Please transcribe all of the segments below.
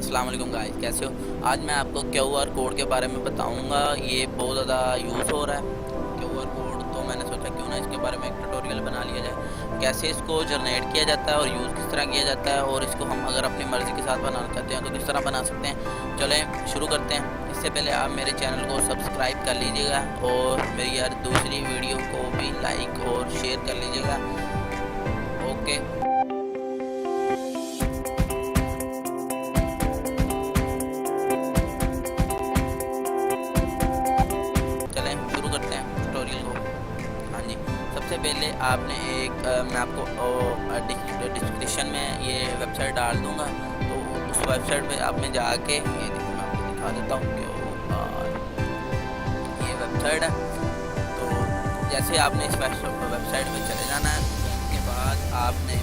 अस्सलाम वालेकुम गाइस, कैसे हो। आज मैं आपको क्यूआर कोड के बारे में बताऊंगा। ये बहुत ज़्यादा यूज़ हो रहा है क्यूआर कोड, तो मैंने सोचा क्यों ना इसके बारे में एक ट्यूटोरियल बना लिया जाए। कैसे इसको जनरेट किया जाता है और यूज़ किस तरह किया जाता है, और इसको हम अगर अपनी मर्ज़ी के साथ बनाना चाहते हैं तो किस तरह बना सकते हैं। चलें शुरू करते हैं। इससे पहले आप मेरे चैनल को सब्सक्राइब कर लीजिएगा और मेरी यार दूसरी वीडियो को भी लाइक और शेयर कर लीजिएगा। ओके, चलें शुरू करते हैं ट्यूटोरियल को। हाँ जी, सबसे पहले आपने मैं आपको डिस्क्रिप्शन में ये वेबसाइट डाल दूँगा, तो उस वेबसाइट पे आपने जाके ये देखो, मैं आपको दिखा देता हूँ कि ये वेबसाइट है। तो जैसे आपने इस वेबसाइट पे चले जाना है, उसके बाद आपने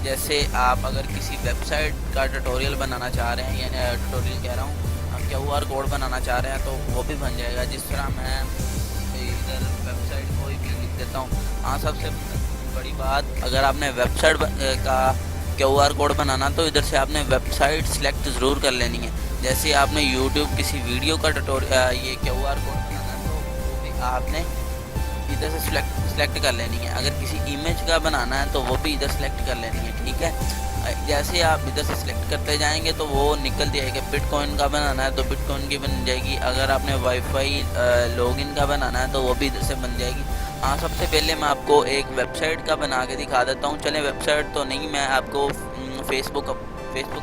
जैसे आप अगर किसी वेबसाइट का ट्यूटोरियल बनाना चाह रहे हैं, यानी ट्यूटोरियल कह रहा हूँ, क्यूआर कोड बनाना चाह रहे हैं तो वो भी बन जाएगा। जिस तरह मैं इधर वेबसाइट कोई भी लिख देता हूँ। हाँ, सबसे बड़ी बात, अगर आपने वेबसाइट का क्यूआर कोड बनाना तो इधर से आपने वेबसाइट सिलेक्ट ज़रूर कर लेनी है। जैसे आपने यूट्यूब किसी वीडियो का ये क्यूआर कोड बनाना है तो वो भी आपने इधर से सिलेक्ट कर लेनी है। अगर किसी इमेज का बनाना है तो वो भी इधर सेलेक्ट कर लेनी है, ठीक है। जैसे आप इधर से सिलेक्ट करते जाएंगे तो वो निकल जाएगा। बिटकॉइन का बनाना है तो बिटकॉइन की बन जाएगी। अगर आपने वाईफाई लॉगिन का बनाना है तो वो भी इधर से बन जाएगी। हाँ, सबसे पहले मैं आपको एक वेबसाइट का बना के दिखा देता हूँ। चलें, वेबसाइट तो नहीं, मैं आपको फेसबुक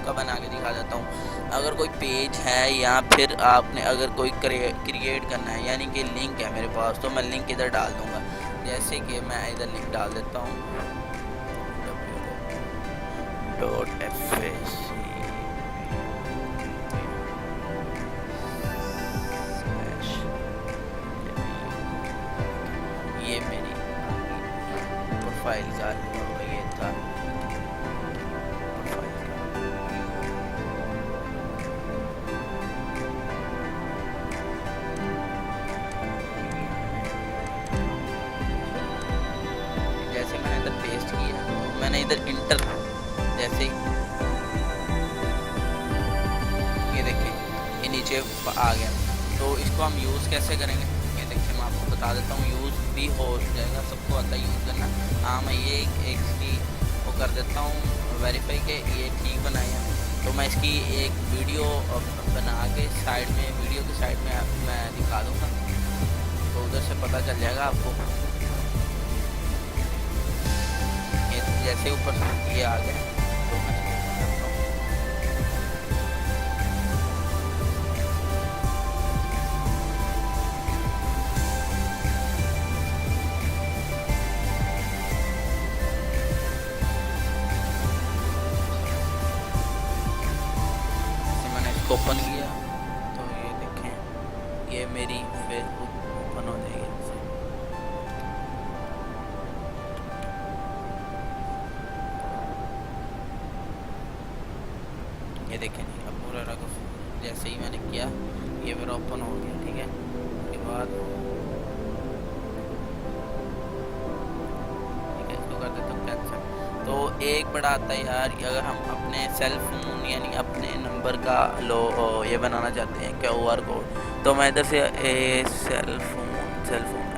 का बना के दिखा देता हूँ। अगर कोई पेज है या फिर आपने अगर कोई क्रिएट करना है, यानी कि लिंक है मेरे पास, तो मैं लिंक इधर डाल दूँगा। जैसे कि मैं इधर लिंक डाल देता हूँ .fsc। ये मेरी प्रोफाइल का ये था प्रोफाइल का। जैसे मैंने इधर पेस्ट किया, मैंने इधर इंटर, जैसे ये देखिए ये नीचे आ गया। तो इसको हम यूज़ कैसे करेंगे, ये देखिए मैं आपको बता देता हूँ। यूज़ भी हो जाएगा, सबको आता है यूज़ करना। हाँ, मैं ये एक इसकी वो कर देता हूँ वेरीफाई के ये ठीक बनाई है। तो मैं इसकी एक वीडियो बना के साइड में, वीडियो की साइड में मैं दिखा दूँगा, तो उधर से पता चल जाएगा आपको। ये जैसे ऊपर ये आ गया तो मैं इसको करता हूँ। मैंने इसको ओपन किया तो ये देखें, ये मेरी फेसबुक ओपन हो जाएगी इससे। ये देखें जी, अब पूरा रख, जैसे ही मैंने किया ये मेरा ओपन हो गया, ठीक है। उसके बाद ठीक है, इसको कर देता हूँ कैंसिल। तो एक बड़ा आता है यार, अगर हम अपने सेल फोन यानी अपने नंबर का ये बनाना चाहते हैं क्यूआर कोड, तो मैं इधर से सेल फोन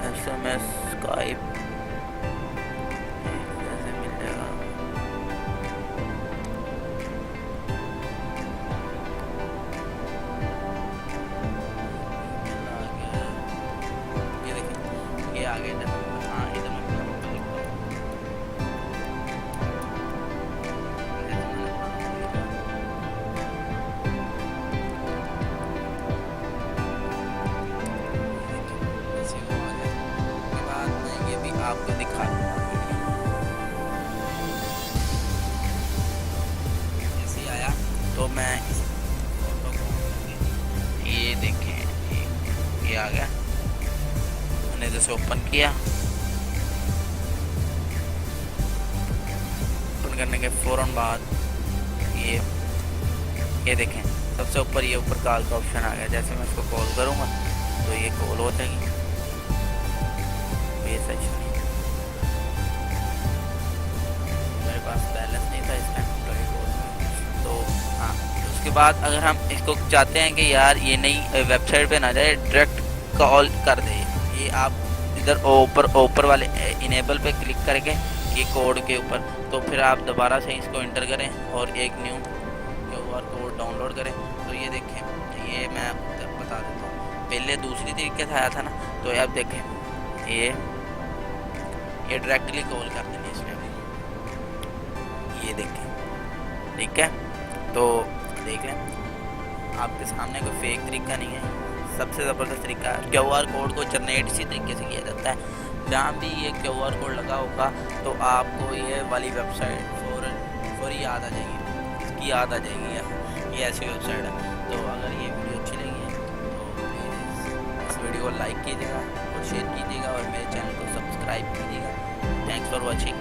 SMS स्काइप जैसे मिल जाएगा। आ गया, ये देखिए ये आ गया इधर। हाँ, इधर मैं लिखता हूँ, जैसे मैंने जैसे वो आ गया। उसके बाद मैं ये भी आपको दिखा दूँगा वीडियो। जैसे ही आया तो मैं इस फोटो को, ये देखें ये आ गया। मैंने जैसे ओपन किया, ओपन करने के फ़ौरन बाद ये देखें सबसे ऊपर ये ऊपर कॉल का ऑप्शन आ गया। जैसे मैं इसको कॉल करूँगा तो ये कॉल हो जाएगी। ये सेक्शन मेरे पास बैलेंस नहीं था इस टाइम, तो हाँ, उसके बाद अगर हम इसको चाहते हैं कि यार ये नई वेबसाइट पे ना जाए, डायरेक्ट कॉल कर दे, ये आप इधर ऊपर वाले इनेबल पे क्लिक करके ये कोड के ऊपर, तो फिर आप दोबारा से इसको इंटर करें और एक न्यू QR कोड डाउनलोड करें। तो ये देखें, ये मैं बता देता हूँ, पहले दूसरी तरीके से आया था ना, तो आप देखें ये डायरेक्टली कॉल कर देंगे इसमें, ये देखें, ठीक है। तो देख लें, आपके सामने कोई फेक तरीका नहीं है, सबसे ज़बरदस्त तरीका है। QR कोड को जनरेट इसी तरीके से किया जाता है, जहाँ भी ये QR कोड लगा होगा तो आपको ये वाली वेबसाइट फौरी याद आ जाएगी, इसकी याद आ जाएगी, ये ऐसी वेबसाइट है। तो अगर ये वीडियो अच्छी लगी है तो प्लीज़ इस वीडियो को लाइक कीजिएगा और शेयर कीजिएगा और मेरे चैनल को सब्सक्राइब कीजिएगा। Thanks for watching.